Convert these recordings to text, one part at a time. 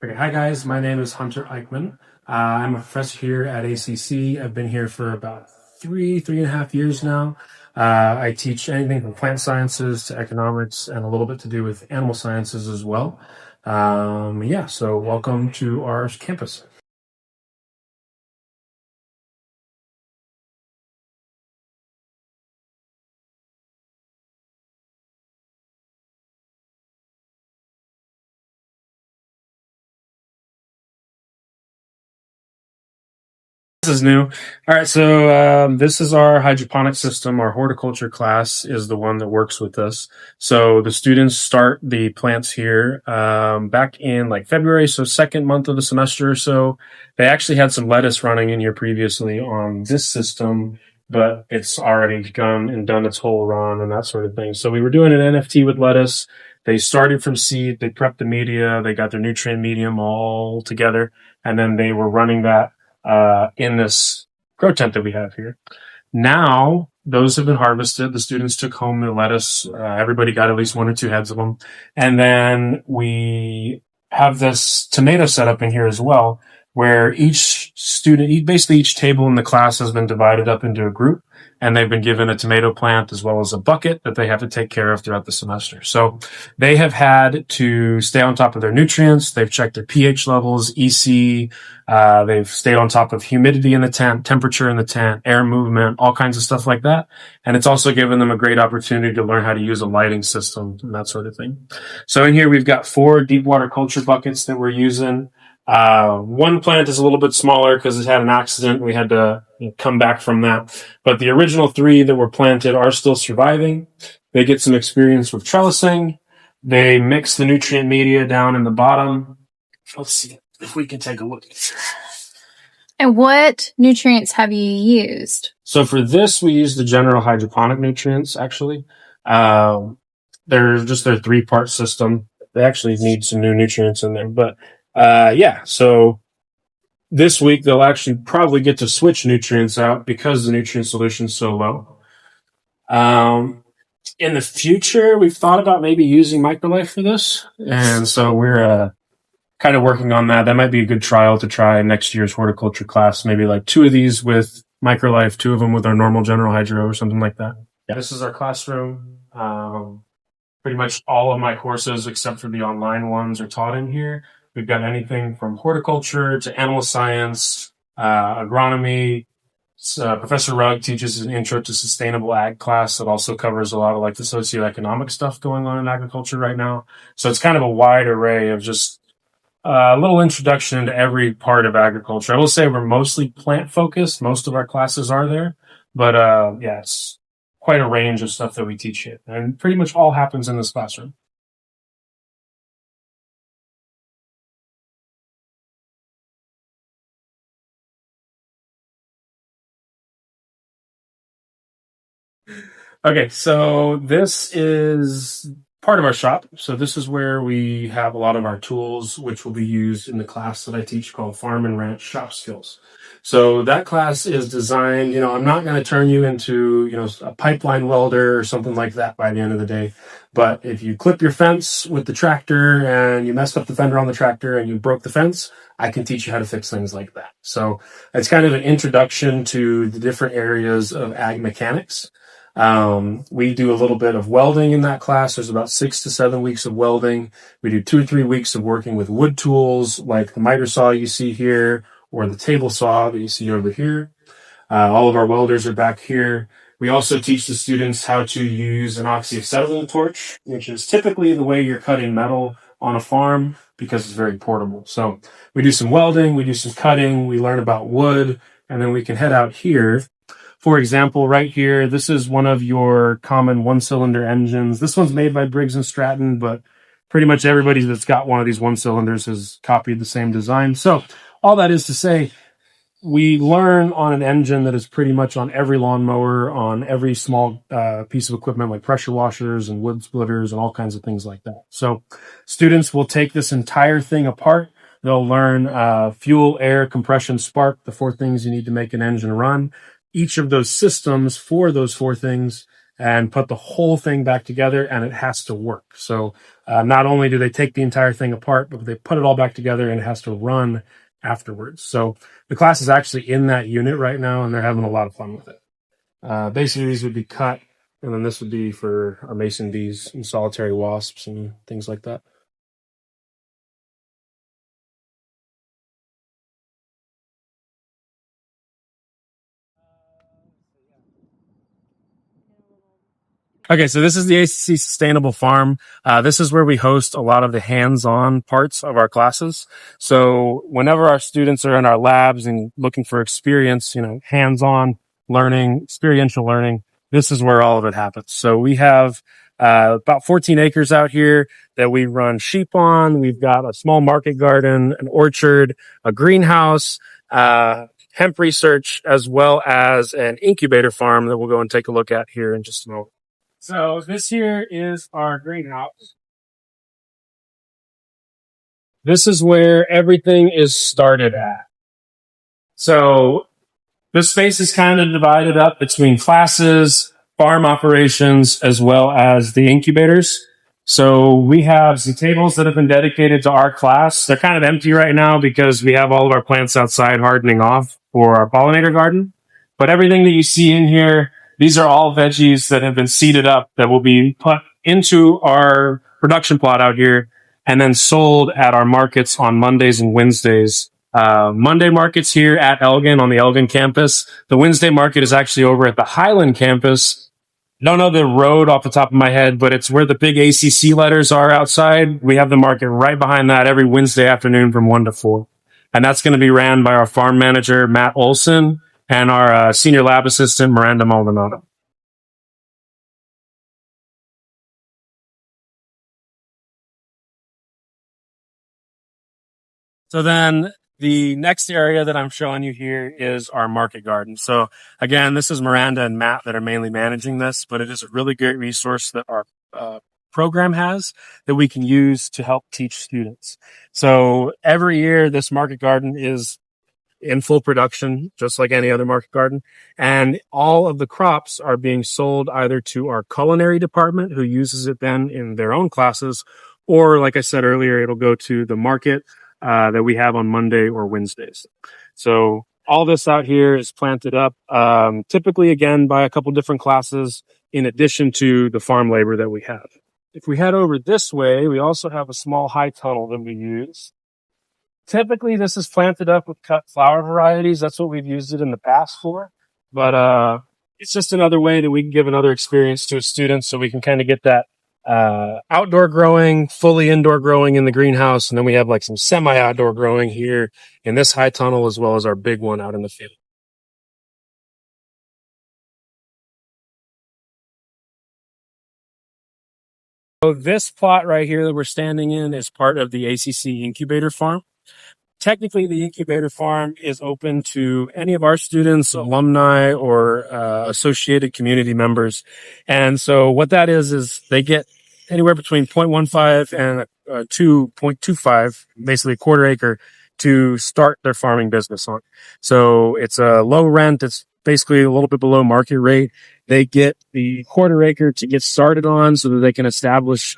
Okay, hi guys, my name is Hunter Eichman. I'm a professor here at ACC. I've been here for about three and a half years now. I teach anything from plant sciences to economics and a little bit to do with animal sciences as well. So welcome to our campus. This is new. All right, so this is our hydroponic system. Our horticulture class is the one that works with us. So the students start the plants here back in like February, so second month of the semester or so. They actually had some lettuce running in here previously on this system, but it's already gone and done its whole run and that sort of thing. So we were doing an NFT with lettuce. They started from seed, they prepped the media, they got their nutrient medium all together, and then they were running that in this grow tent that we have here. Now, those have been harvested. The students took home their lettuce. Everybody got at least one or two heads of them. And then we have this tomato setup in here as well, where basically each table in the class has been divided up into a group, and they've been given a tomato plant as well as a bucket that they have to take care of throughout the semester. So they have had to stay on top of their nutrients. They've checked their pH levels, EC. They've stayed on top of humidity in the tent, temperature in the tent, air movement, all kinds of stuff like that. And it's also given them a great opportunity to learn how to use a lighting system and that sort of thing. So in here, we've got 4 deep water culture buckets that we're using. One plant is a little bit smaller because it had an accident. We had to come back from that. But the original 3 that were planted are still surviving. They get some experience with trellising. They mix the nutrient media down in the bottom. Let's see if we can take a look. And what nutrients have you used? So for this, we use the general hydroponic nutrients, actually. They're just their 3-part system. They actually need some new nutrients in there. But so this week they'll actually probably get to switch nutrients out because the nutrient solution is so low. In the future, we've thought about maybe using microlife for this. And so we're kind of working on that. That might be a good trial to try next year's horticulture class. Maybe like 2 of these with microlife, 2 of them with our normal general hydro or something like that. Yeah, this is our classroom. Pretty much all of my courses, except for the online ones, are taught in here. We've got anything from horticulture to animal science, agronomy. Professor Rugg teaches an intro to sustainable ag class that also covers a lot of like the socioeconomic stuff going on in agriculture right now. So it's kind of a wide array of just a little introduction into every part of agriculture. I will say we're mostly plant focused. Most of our classes are there, but it's quite a range of stuff that we teach here, and pretty much all happens in this classroom. Okay, so this is part of our shop. So this is where we have a lot of our tools, which will be used in the class that I teach called Farm and Ranch Shop Skills. So that class is designed, I'm not going to turn you into, a pipeline welder or something like that by the end of the day. But if you clip your fence with the tractor and you messed up the fender on the tractor and you broke the fence, I can teach you how to fix things like that. So it's kind of an introduction to the different areas of ag mechanics. We do a little bit of welding in that class. There's about 6 to 7 weeks of welding. We do 2 or 3 weeks of working with wood tools like the miter saw you see here or the table saw that you see over here. All of our welders are back here. We also teach the students how to use an oxyacetylene torch, which is typically the way you're cutting metal on a farm because it's very portable. So we do some welding, we do some cutting, we learn about wood, and then we can head out here. For example, right here, this is one of your common 1-cylinder engines. This one's made by Briggs & Stratton, but pretty much everybody that's got one of these 1-cylinders has copied the same design. So all that is to say, we learn on an engine that is pretty much on every lawnmower, on every small piece of equipment like pressure washers and wood splitters and all kinds of things like that. So students will take this entire thing apart. They'll learn fuel, air, compression, spark, the 4 things you need to make an engine run. Each of those systems for those 4 things, and put the whole thing back together, and it has to work. So not only do they take the entire thing apart, but they put it all back together and it has to run afterwards. So the class is actually in that unit right now, and they're having a lot of fun with it. Basically, these would be cut, and then this would be for our mason bees and solitary wasps and things like that. Okay, so this is the ACC Sustainable Farm. This is where we host a lot of the hands-on parts of our classes. So whenever our students are in our labs and looking for experience, hands-on learning, experiential learning, this is where all of it happens. So we have about 14 acres out here that we run sheep on. We've got a small market garden, an orchard, a greenhouse, hemp research, as well as an incubator farm that we'll go and take a look at here in just a moment. So this here is our greenhouse. This is where everything is started at. So this space is kind of divided up between classes, farm operations, as well as the incubators. So we have some tables that have been dedicated to our class. They're kind of empty right now because we have all of our plants outside hardening off for our pollinator garden. But everything that you see in here, these are all veggies that have been seeded up that will be put into our production plot out here and then sold at our markets on Mondays and Wednesdays. Monday market's here at Elgin on the Elgin campus. The Wednesday market is actually over at the Highland campus. Don't know the road off the top of my head, but it's where the big ACC letters are outside. We have the market right behind that every Wednesday afternoon from 1 to 4. And that's going to be ran by our farm manager, Matt Olson, and our senior lab assistant, Miranda Maldonado. So then the next area that I'm showing you here is our market garden. So again, this is Miranda and Matt that are mainly managing this, but it is a really great resource that our program has that we can use to help teach students. So every year, this market garden is in full production, just like any other market garden. And all of the crops are being sold either to our culinary department, who uses it then in their own classes, or like I said earlier, it'll go to the market that we have on Monday or Wednesdays. So all this out here is planted up, typically again by a couple different classes in addition to the farm labor that we have. If we head over this way, we also have a small high tunnel that we use. Typically, this is planted up with cut flower varieties. That's what we've used it in the past for. But it's just another way that we can give another experience to a student so we can kind of get that outdoor growing, fully indoor growing in the greenhouse. And then we have like some semi-outdoor growing here in this high tunnel, as well as our big one out in the field. So this plot right here that we're standing in is part of the ACC Incubator Farm. Technically, the incubator farm is open to any of our students, alumni, or associated community members. And so what that is they get anywhere between 0.15 and 2.25, basically a quarter acre, to start their farming business on. So it's a low rent. It's basically a little bit below market rate. They get the quarter acre to get started on so that they can establish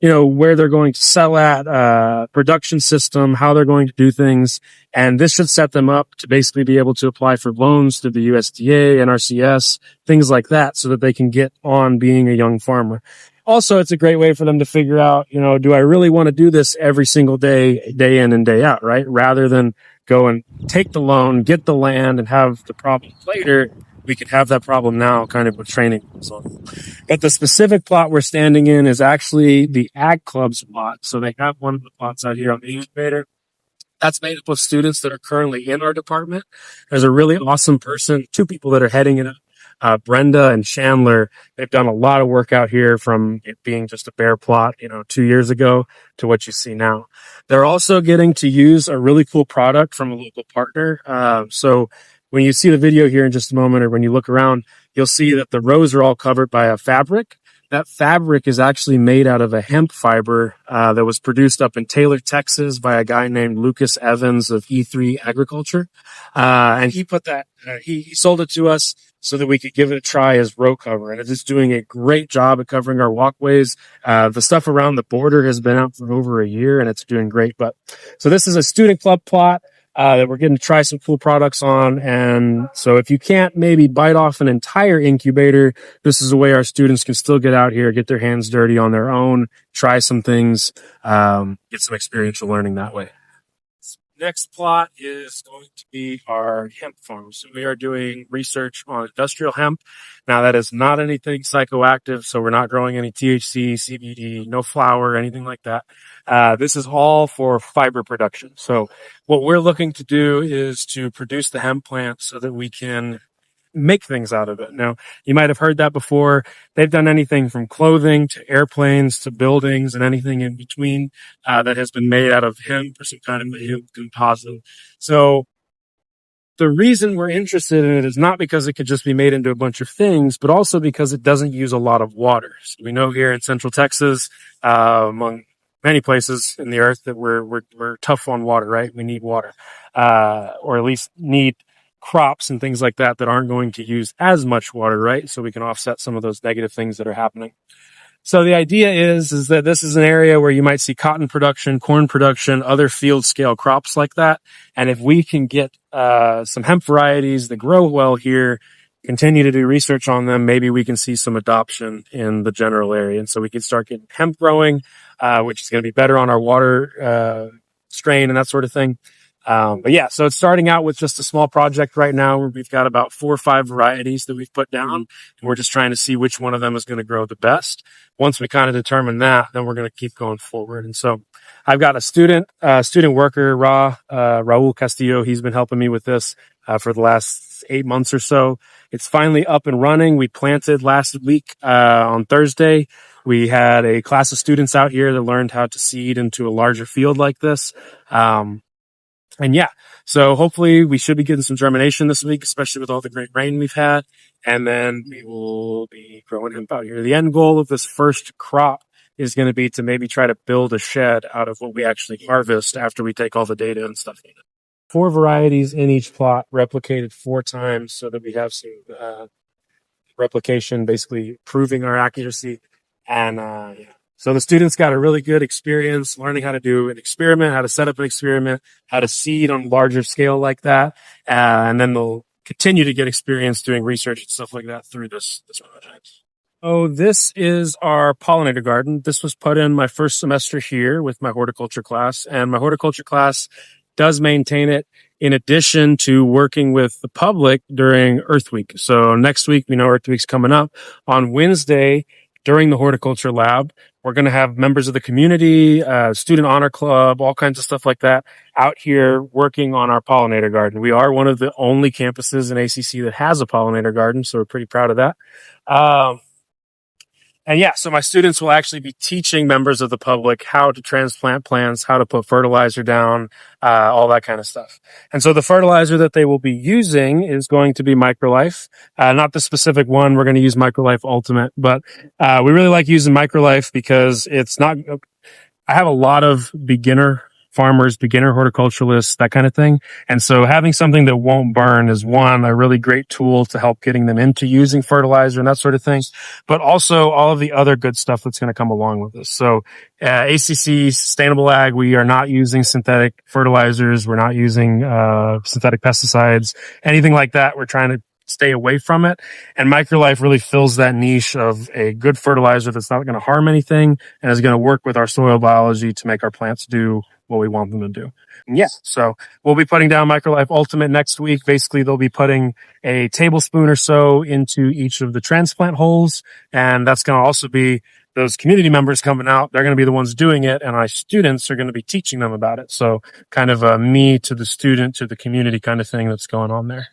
where they're going to sell at, production system, how they're going to do things. And this should set them up to basically be able to apply for loans through the USDA, NRCS, things like that, so that they can get on being a young farmer. Also, it's a great way for them to figure out, do I really want to do this every single day, day in and day out, right? Rather than go and take the loan, get the land, and have the problem later. We could have that problem now kind of with training. But the specific plot we're standing in is actually the Ag Club's plot. So they have one of the plots out here on the incubator. That's made up of students that are currently in our department. There's a really awesome person, two people that are heading it up, Brenda and Chandler. They've done a lot of work out here from it being just a bare plot, 2 years ago to what you see now. They're also getting to use a really cool product from a local partner. So when you see the video here in just a moment, or when you look around, you'll see that the rows are all covered by a fabric That fabric is actually made out of a hemp fiber that was produced up in Taylor, Texas by a guy named Lucas Evans of E3 Agriculture. And he put that, he sold it to us so that we could give it a try as row cover. And it is doing a great job at covering our walkways. The stuff around the border has been out for over a year and it's doing great. But so this is a student club plot that we're getting to try some cool products on. And so if you can't maybe bite off an entire incubator, this is a way our students can still get out here, get their hands dirty on their own, try some things, get some experiential learning that way. Next plot is going to be our hemp farm. So we are doing research on industrial hemp. Now that is not anything psychoactive. So we're not growing any THC, CBD, no flower, anything like that. This is all for fiber production. So what we're looking to do is to produce the hemp plant so that we can make things out of it. Now, you might have heard that before. They've done anything from clothing to airplanes to buildings and anything in between that has been made out of hemp or some kind of hemp composite. So the reason we're interested in it is not because it could just be made into a bunch of things, but also because it doesn't use a lot of water. So we know here in Central Texas, among many places in the earth, that we're tough on water, right? We need water, or at least need crops and things like that aren't going to use as much water, right? So we can offset some of those negative things that are happening. So the idea is that this is an area where you might see cotton production, corn production, other field scale crops like that. And if we can get some hemp varieties that grow well here, continue to do research on them, maybe we can see some adoption in the general area. And so we can start getting hemp growing, which is going to be better on our water strain and that sort of thing. But yeah, so it's starting out with just a small project right now where we've got about 4 or 5 varieties that we've put down. And we're just trying to see which one of them is going to grow the best. Once we kind of determine that, then we're going to keep going forward. And so I've got a student worker, Raul Castillo. He's been helping me with this for the last 8 months or so. It's finally up and running. We planted last week on Thursday. We had a class of students out here that learned how to seed into a larger field like this. And yeah, so hopefully we should be getting some germination this week, especially with all the great rain we've had. And then we will be growing hemp out here. The end goal of this first crop is going to be to maybe try to build a shed out of what we actually harvest after we take all the data and stuff. 4 varieties in each plot, replicated 4 times so that we have some replication, basically proving our accuracy. And yeah. So the students got a really good experience learning how to do an experiment, how to set up an experiment, how to seed on a larger scale like that. And then they'll continue to get experience doing research and stuff like that through this project. Oh, this is our pollinator garden. This was put in my first semester here with my horticulture class, and my horticulture class does maintain it in addition to working with the public during Earth Week. So next week, we know Earth Week's coming up. On Wednesday, during the horticulture lab, we're going to have members of the community, student honor club, all kinds of stuff like that out here working on our pollinator garden. We are one of the only campuses in ACC that has a pollinator garden, so we're pretty proud of that. And yeah, so my students will actually be teaching members of the public how to transplant plants, how to put fertilizer down, all that kind of stuff. And so the fertilizer that they will be using is going to be Microlife, not the specific one. We're going to use Microlife Ultimate, but we really like using Microlife because it's not, I have a lot of beginner farmers, beginner horticulturalists, that kind of thing. And so having something that won't burn is a really great tool to help getting them into using fertilizer and that sort of thing, but also all of the other good stuff that's going to come along with this. So ACC Sustainable Ag, we are not using synthetic fertilizers. We're not using synthetic pesticides, anything like that. We're trying to stay away from it. And Microlife really fills that niche of a good fertilizer that's not going to harm anything and is going to work with our soil biology to make our plants do what we want them to do. And yeah, so we'll be putting down Microlife Ultimate next week. Basically, they'll be putting a tablespoon or so into each of the transplant holes. And that's going to also be those community members coming out. They're going to be the ones doing it. And our students are going to be teaching them about it. So kind of a me to the student to the community kind of thing that's going on there.